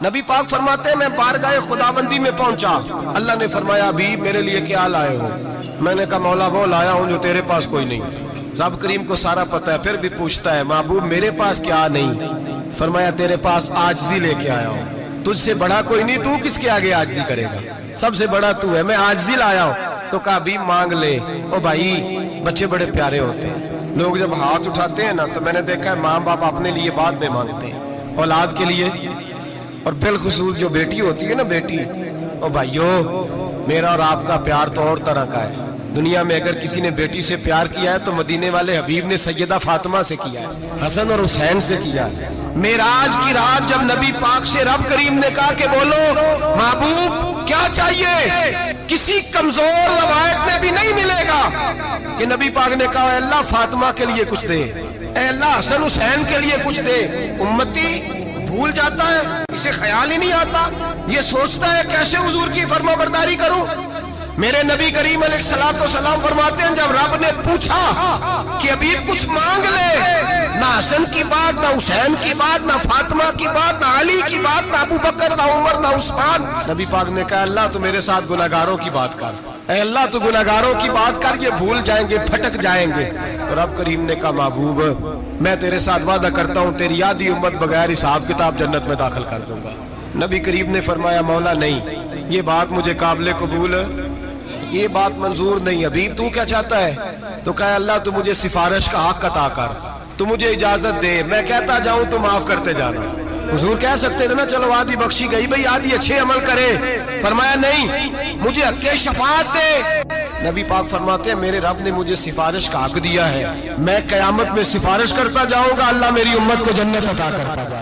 نبی پاک فرماتے ہیں میں بارگاہ خداوندی میں پہنچا، اللہ نے فرمایا حبیب میرے لیے کیا لائے ہو؟ میں نے کہا مولا وہ لایا ہوں جو تیرے پاس کوئی نہیں۔ رب کریم کو سارا پتہ ہے، پھر بھی پوچھتا ہے محبوب میرے پاس کیا نہیں؟ فرمایا تیرے پاس عاجزی لے کے آیا ہوں، تجھ سے بڑا کوئی نہیں، تو کس کے آگے عاجزی کرے گا؟ سب سے بڑا تو ہے، میں عاجزی لایا ہوں۔ تو کہا حبیب مانگ لے۔ او بھائی بچے بڑے پیارے ہوتے ہیں، لوگ جب ہاتھ اٹھاتے ہیں نا تو میں نے دیکھا ہے ماں باپ اپنے لیے بعد میں مانگتے ہیں، اولاد کے لیے، اور بالخصوص جو بیٹی ہوتی ہے نا بیٹی، او بھائیو میرا اور آپ کا پیار تو اور طرح کا ہے۔ دنیا میں اگر کسی نے بیٹی سے پیار کیا ہے تو مدینے والے حبیب نے سیدہ فاطمہ سے کیا ہے، حسن اور حسین سے کیا ہے۔ معراج کی رات جب نبی پاک سے رب کریم نے کہا کہ بولو محبوب کیا چاہیے، کسی کمزور روایت میں بھی نہیں ملے گا کہ نبی پاک نے کہا اے اللہ فاطمہ کے لیے کچھ دے، اے اللہ حسن حسین کے لیے کچھ دے۔ امتی بھول جاتا ہے، اسے خیال ہی نہیں آتا، یہ سوچتا ہے کیسے حضور کی فرما برداری کروں۔ میرے نبی کریم علیہ السلام فرماتے ہیں جب رب نے پوچھا کہ ابھی کچھ مانگ لے، نہ حسن کی بات، نہ حسین کی بات، نہ فاطمہ کی بات، نہ علی کی بات، نہ ابو بکر، نہ عمر، نہ عثمان، نبی پاک نے کہا اللہ تو میرے ساتھ گناہگاروں کی بات کر، اے اللہ تو گناہگاروں کی بات کر، یہ بھول جائیں گے، پھٹک جائیں گے۔ تو رب کریم نے کہا محبوب میں تیرے ساتھ وعدہ کرتا ہوں تیری آدھی امت بغیر حساب کتاب جنت میں داخل کر دوں گا۔ نبی کریم نے فرمایا مولا نہیں، یہ بات مجھے قابل قبول، یہ بات منظور نہیں۔ ابھی تو کیا چاہتا ہے؟ تو کہا اللہ تو مجھے سفارش کا حق عطا کر، تو مجھے اجازت دے، میں کہتا جاؤں تو معاف کرتے جانا۔ حضور کہہ سکتے تھے نا چلو آدھی بخشی گئی بھئی آدھی اچھے عمل کرے، فرمایا نہیں مجھے حق شفاعت دے۔ نبی پاک فرماتے ہیں میرے رب نے مجھے سفارش کا حق دیا ہے، میں قیامت میں سفارش کرتا جاؤں گا، اللہ میری امت کو جنت عطا کرتا جائے۔